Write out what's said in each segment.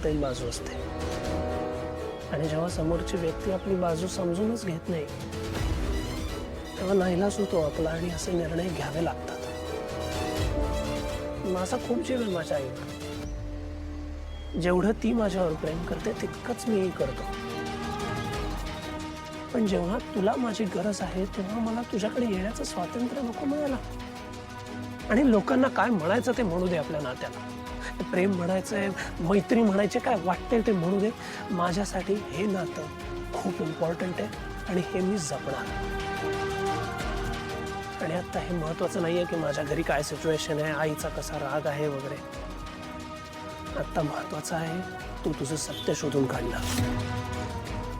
फक्त एक बाजू असते आणि जेव्हा समोरची व्यक्ती आपली बाजू समजूनच घेत नाही तेव्हा नाईलाज होतो आपला आणि असे निर्णय घ्यावे लागतात. माझा खूप जीव आहे माझ्या आईवर. जेवढं ती माझ्यावर प्रेम करते तितकंच मीही करतो. पण जेव्हा तुला माझी गरज आहे तेव्हा मला तुझ्याकडे येण्याचं स्वातंत्र्य नको मिळालं. आणि लोकांना काय म्हणायचं ते म्हणू दे आपल्या नात्याला. प्रेम म्हणायचंय, मैत्री म्हणायचे, काय वाटते ते म्हणू दे. माझ्यासाठी हे नातं खूप इम्पॉर्टंट आहे आणि हे मी जपणार. आणि आता हे महत्वाचं नाहीये की माझ्या घरी काय सिच्युएशन आहे, आईचा कसा राग आहे वगैरे. आता महत्वाचं आहे तू तुझं सत्य शोधून काढणं.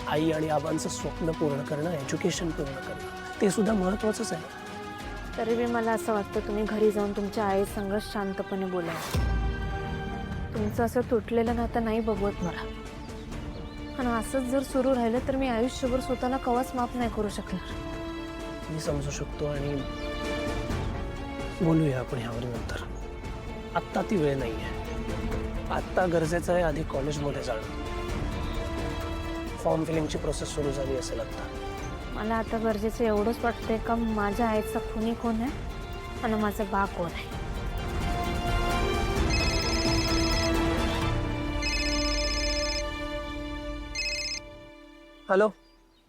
आई आणि आबांचं स्वप्न पूर्ण करणं, एज्युकेशन पूर्ण करणं, ते सुद्धा महत्वाचंच आहे. तरी बी मला असं वाटतं तुम्ही घरी जाऊन तुमच्या आई संग शांतपणे बोला. तुमचं असं तुटलेलं नातं नाही बघवत मला. आणि असंच जर सुरू राहिलं तर मी आयुष्यभर स्वतःला कवाच माफ नाही करू शकणार. मी समजू शकतो आणि बोलूया आपण ह्यावर नंतर. आत्ता ती वेळ नाहीये. आत्ता गरजेचं आहे आधी कॉलेजमध्ये जाणं. फॉर्म फिलिंगची प्रोसेस सुरू झाली असेल आता. मला आता गरजेचं एवढंच वाटतंय का माझ्या आईचा खुनी कोण आहे आणि माझा बा कोण आहे. हॅलो.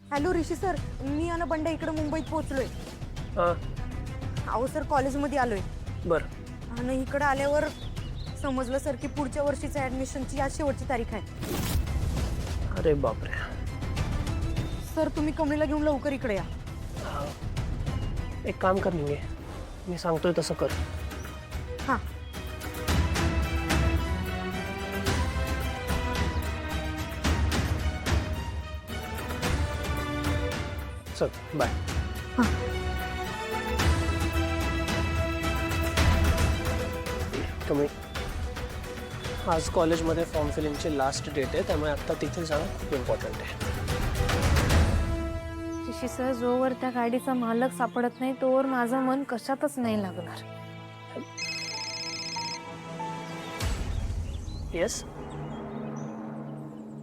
हॅलो ऋषी सर, मी आणि बंडा इकडे मुंबईत पोहोचलोय. हां अहो सर, कॉलेजमध्ये आलोय. बरं. आणि इकडे आल्यावर समजलं सर की पुढच्या वर्षीच्या ॲडमिशनची आज शेवटची तारीख आहे. अरे बापरे. सर तुम्ही कमळीला घेऊन लवकर इकडे या. एक काम कर निंगे, मी सांगतोय तसं कर. हां. चल बाय. तुम्ही आज कॉलेजमध्ये फॉर्म फिलिंगची लास्ट डेट आहे त्यामुळे आत्ता तिथे जाणं खूप इम्पॉर्टंट आहे. ऋषी सर, जोवर त्या गाडीचा मालक सापडत नाही तोवर माझं मन कशातच नाही लागणार. येस.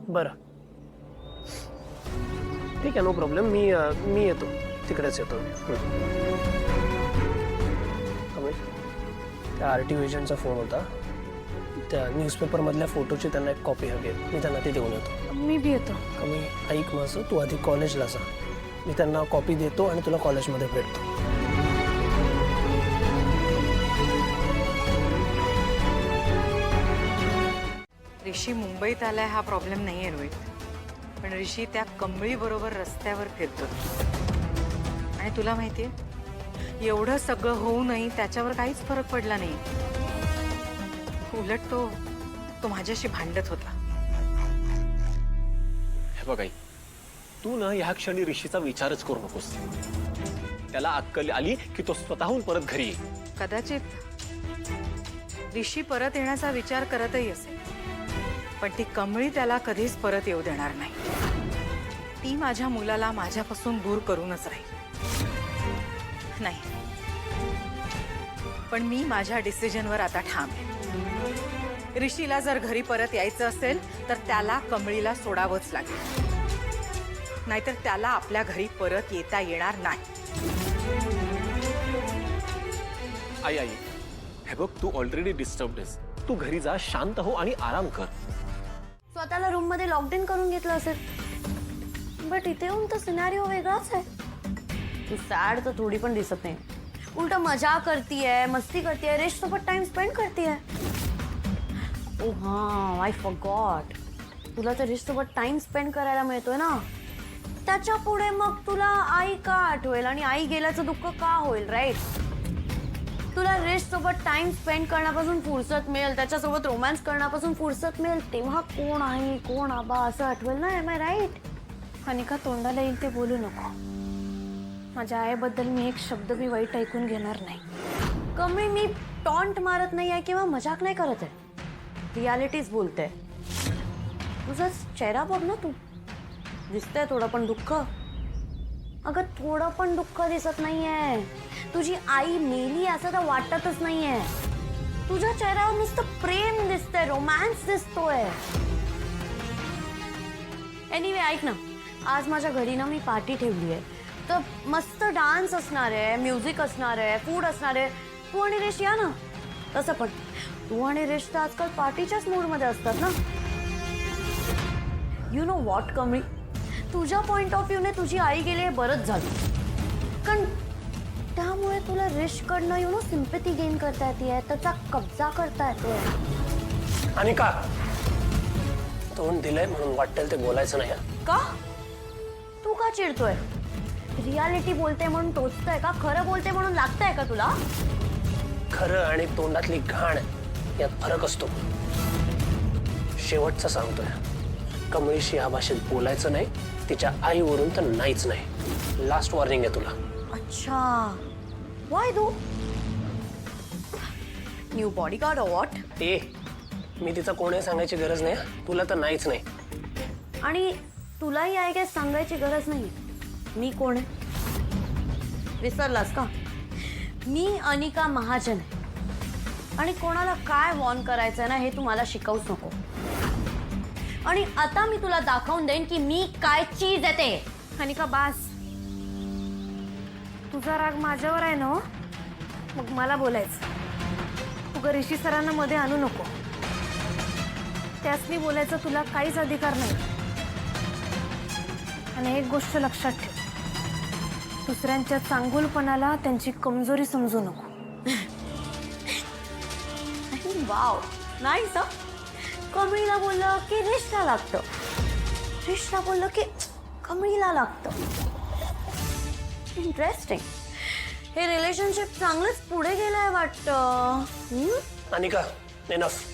बरं ठीक आहे, नो प्रॉब्लेम. मी येतो, तिकडेच येतो मी. त्या RTO एजंटचा फोन होता. त्या न्यूजपेपरमधल्या फोटोची त्यांना एक कॉपी हवी आहे. मी त्यांना ती देऊन येतो. मी बी येतो. कमी ऐक माझं, तू आधी कॉलेजला जा. मी त्यांना कॉपी देतो आणि तुला कॉलेजमध्ये भेटतो. ऋषी मुंबईत आलाय हा प्रॉब्लेम नाहीये रोहित, पण ऋषी त्या कमळी बरोबर रस्त्यावर फिरतो. आणि तुला माहितीये, एवढं सगळं होऊनही त्याच्यावर काहीच फरक पडला नाही. उलट तो माझ्याशी भांडत होता. हे बघ आई, तू ना ह्या क्षणी ऋषीचा विचारच करू नकोस. त्याला अक्कल आली की तो स्वतःहून परत घरी येईल. कदाचित ऋषी परत येण्याचा विचार करतही असेल, पण ती कमळी त्याला कधीच परत येऊ देणार नाही. ती माझ्या मुलाला माझ्यापासून दूर करूनच राहील. नाही, पण मी माझ्या डिसिजनवर आता ठाम आहे. ऋषीला जर घरी परत यायचं असेल तर त्याला कमळीला सोडावंच लागेल, नाहीतर त्याला आपल्या घरी परत येता येणार नाही. आई आई, हे बघ, तू ऑलरेडी डिस्टर्ब्ड आहेस. तू घरी जा, शांत हो आणि आराम कर. स्वतःला रूम मध्ये लॉकडाऊन करून घेतलं असेल, बट इथे येऊन तर सिनारिओ वेगळाच आहे. तू सॅड तर थोडी पण दिसत नाही. उलट मजा करतीये, मस्ती करतीये, रेश सोबत टाइम स्पेंड करतीये. ओ हां, आय फॉरगॉट. तुला तर रेश सोबत टाइम स्पेंड करायला मिळतोय ना, त्याच्या पुढे मग तुला आई का आठवेल आणि आई गेल्याचं दुःख का होईल, राईट? तुला रेश सोबत टाइम स्पेंड करण्यापासून फुरसत मिळेल, त्याच्यासोबत रोमॅन्स करण्यापासून फुरसत मिळेल, तेव्हा कोण आई कोण आबा असं आठवेल ना. M I right? अनिका, तोंडाला येईल ते बोलू नको. माझ्या आईबद्दल मी एक शब्द बी वाईट ऐकून घेणार नाही. कमी मी टॉन्ट मारत नाही आहे किंवा मजाक नाही करत आहे, रियालिटीज बोलते. तुझा चेहरा बघ ना, तू दिसतंय थोडं पण दुःख. अगं थोडं पण दुःख दिसत नाहीये. तुझी आई मेली असं तर वाटतच नाहीये. तुझ्या चेहऱ्यावर नुसतं प्रेम दिसतंय, रोमॅन्स दिसतोय. एनिवे ऐक ना, आज माझ्या घरी ना मी पार्टी ठेवली आहे. तर मस्त डान्स असणार आहे, म्युझिक असणार आहे, फूड असणार आहे. तू आणि रेश या ना. तसं पण तू आणि रेश तर आजकाल पार्टीच्याच मूडमध्ये असतात ना. यू नो वॉट कमळी, तुझ्या पॉइंट ऑफ व्ह्यूने तुझी आई गेली आहे बरंच झालं. कारण त्यामुळे तुला रेशकडनं यू नो सिम्पॅथी गेन करता येते, त्याचा कब्जा करता येतोय. आणि का तोंड दिलंय म्हणून वाटेल ते बोलायचं नाही. का तू का चिडतोय? रियालिटी बोलते म्हणून टोचतोय का? खरं बोलते म्हणून लागतंय का तुला? खरं आणि तोंडातली घाण यात फरक असतो. शेवटचं सांगतोय, कमळीशी या भाषेत बोलायचं नाही. तिच्या आईवरून तर नाहीच नाही. लास्ट वॉर्निंग आहे तुला. अच्छा, वाय दो न्यू बॉडीगार्ड और व्हॉट? मी तिचं कोण आहे सांगायची गरज नाही. तुला तर नाहीच नाही. आणि तुलाही आय गेस सांगायची गरज नाही मी कोण आहे. विसरलास का? मी अनिका महाजन आहे. आणि कोणाला काय वॉर्न करायचंय ना हे तू मला शिकवूच नको. आणि आता मी तुला दाखवून देईन की मी काय चीज आहे ते. अनिका बास, तुझा राग माझ्यावर आहे ना. मग मला बोलायचं. तू ऋषी सरांना मध्ये आणू नको. त्यासनी बोलायचा तुला काहीच अधिकार नाही. आणि एक गोष्ट लक्षात ठेव, दुसऱ्यांच्या चांगुलपणाला त्यांची कमजोरी समजू नको. Wow, nice. कमळीला बोललं की रिशला लागतं, रिशला बोललं की कमळीला लागतं. इंटरेस्टिंग. हे रिलेशनशिप चांगलंच पुढे गेलंय वाटतं. अनिका, एनफ.